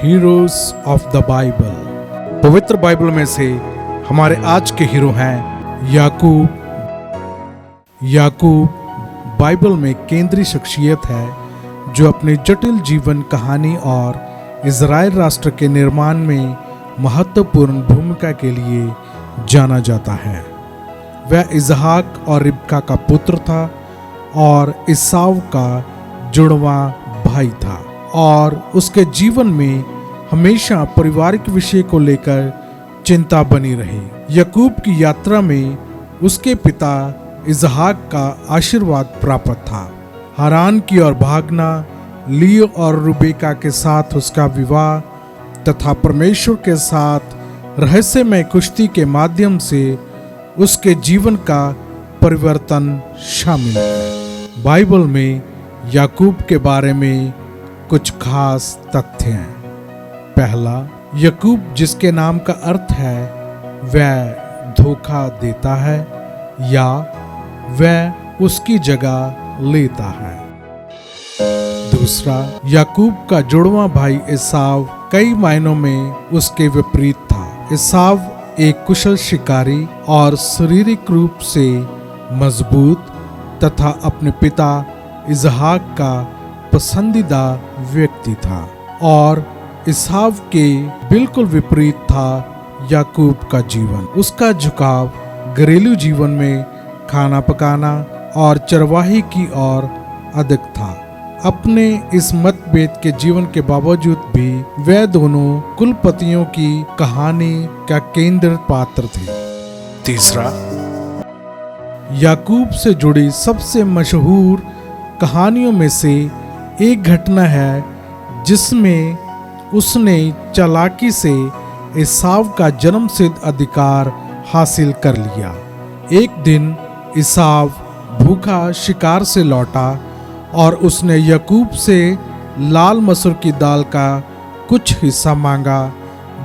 Heroes of the Bible. पवित्र Bible में से हमारे आज के हीरो हैं याकूब। याकूब बाइबल में केंद्रीय शख्सियत है जो अपनी जटिल जीवन कहानी और इज़राइल राष्ट्र के निर्माण में महत्वपूर्ण भूमिका के लिए जाना जाता है। वह इसहाक और रिबका का पुत्र था और ईसाव का जुड़वा भाई था और उसके जीवन में हमेशा पारिवारिक विषय को लेकर चिंता बनी रही। याकूब की यात्रा में उसके पिता इसहाक का आशीर्वाद प्राप्त था। हारान की ओर भागना, लियो और रुबेका के साथ उसका विवाह तथा परमेश्वर के साथ रहस्यमय कुश्ती के माध्यम से उसके जीवन का परिवर्तन शामिल है। बाइबल में याकूब के बारे में कुछ खास तथ्य हैं। पहला, याकूब जिसके नाम का अर्थ है वह धोखा देता है या वह उसकी जगह लेता है। दूसरा, याकूब का जुड़वा भाई ईसाव कई मायनों में उसके विपरीत था। ईसाव एक कुशल शिकारी और शारीरिक रूप से मजबूत तथा अपने पिता इसहाक का पसंदीदा व्यक्ति था और ईसाव के बिल्कुल विपरीत था याकूब का जीवन। उसका झुकाव घरेलू जीवन में खाना पकाना और चरवाही की ओर अधिक था। अपने इस मतभेद के जीवन के बावजूद भी वे दोनों कुलपतियों की कहानी का केंद्र पात्र थे। तीसरा, याकूब से जुड़ी सबसे मशहूर कहानियों में से एक घटना है जिसमें उसने चालाकी से ईसाव का जन्मसिद्ध अधिकार हासिल कर लिया। एक दिन ईसाव भूखा शिकार से लौटा और उसने याकूब से लाल मसूर की दाल का कुछ हिस्सा मांगा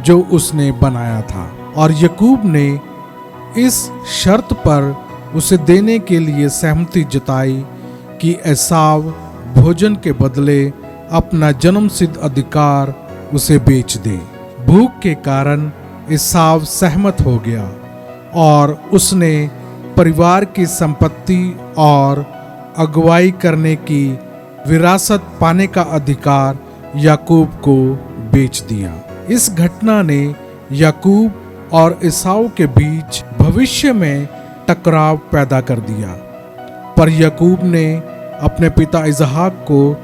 जो उसने बनाया था और याकूब ने इस शर्त पर उसे देने के लिए सहमति जताई कि ईसाव भोजन के बदले अपना जन्मसिद्ध अधिकार उसे बेच दे। भूख के कारण ईसाव सहमत हो गया और उसने परिवार की संपत्ति और अगुवाई करने की विरासत पाने का अधिकार याकूब को बेच दिया। इस घटना ने याकूब और ईसाव के बीच भविष्य में टकराव पैदा कर दिया, पर याकूब ने अपने पिता इसहाक को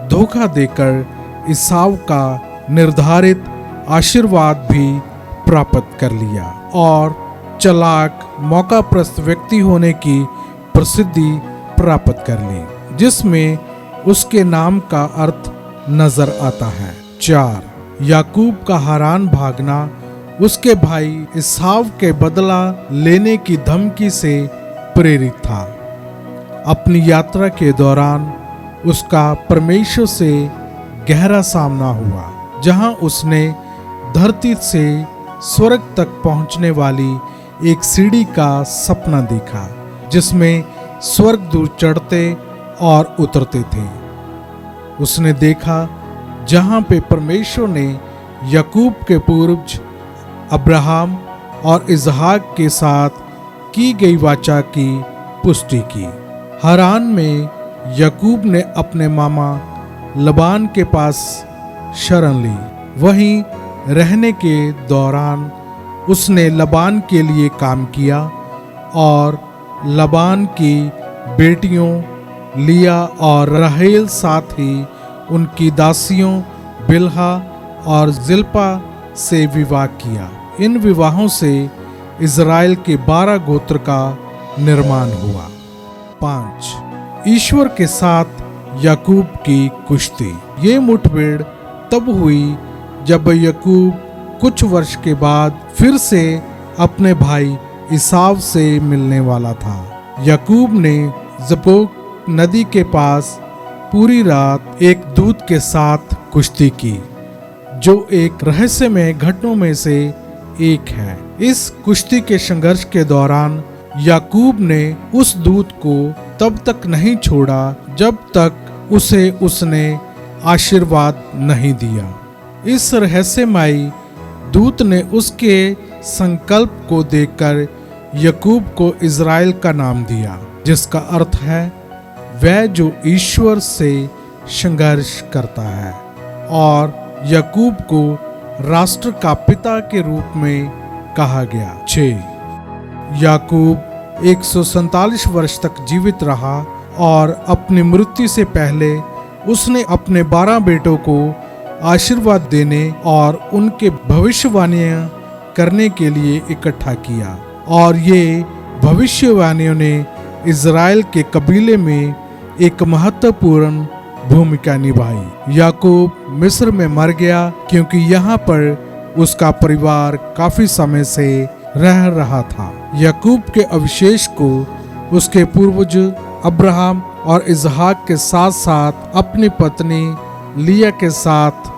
धोखा देकर ईसाव का निर्धारित आशीर्वाद भी प्राप्त कर लिया और चालाक मौकाप्रस्त व्यक्ति होने की प्रसिद्धि प्राप्त कर ली, जिसमें उसके नाम का अर्थ नजर आता है। 4, याकूब का हारान भागना उसके भाई ईसाव के बदला लेने की धमकी से प्रेरित था। अपनी यात्रा के दौरान उसका परमेश्वर से गहरा सामना हुआ, जहां उसने धरती से स्वर्ग तक पहुंचने वाली एक सीढ़ी का सपना देखा जिसमें स्वर्गदूत चढ़ते और उतरते थे। उसने देखा जहां पे परमेश्वर ने याकूब के पूर्वज अब्राहम और इसहाक के साथ की गई वाचा की पुष्टि की। हारान में याकूब ने अपने मामा लबान के पास शरण ली। वहीं रहने के दौरान उसने लबान के लिए काम किया और लबान की बेटियों लिया और राहेल साथ ही उनकी दासियों बिल्हा और जिल्पा से विवाह किया। इन विवाहों से इज़राइल के 12 गोत्र का निर्माण हुआ। 5, ईश्वर के साथ याकूब की कुश्ती। ये मुठभेड़ तब हुई जब याकूब कुछ वर्ष के बाद फिर से अपने भाई ईसाव से मिलने वाला था। याकूब ने जब्बोक नदी के पास पूरी रात एक दूत के साथ कुश्ती की, जो एक रहस्यमय घटनाओं में से एक है। इस कुश्ती के संघर्ष के दौरान याकूब ने उस दूत को तब तक नहीं छोड़ा जब तक उसे उसने आशीर्वाद नहीं दिया। इस रहस्यमयी दूत ने उसके संकल्प को देखकर याकूब को इज़राइल का नाम दिया, जिसका अर्थ है वह जो ईश्वर से संघर्ष करता है। और याकूब को राष्ट्र का पिता के रूप में कहा गया। 6 याकूब 147 वर्ष तक जीवित रहा और अपनी मृत्यु से पहले उसने अपने 12 बेटों को आशीर्वाद देने और उनके भविष्यवाणियां करने के लिए इकट्ठा किया, और ये भविष्यवाणियों ने इज़राइल के कबीले में एक महत्वपूर्ण भूमिका निभाई। याकूब मिस्र में मर गया क्योंकि यहाँ पर उसका परिवार काफी समय से रह रहा था। याकूब के अवशेष को उसके पूर्वज अब्राहम और इसहाक के साथ साथ अपनी पत्नी लिया के साथ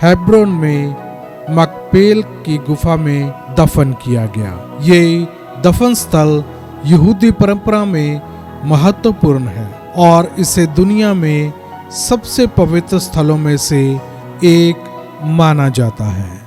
हेब्रोन में मकपेल की गुफा में दफन किया गया। ये दफन स्थल यहूदी परंपरा में महत्वपूर्ण है और इसे दुनिया में सबसे पवित्र स्थलों में से एक माना जाता है।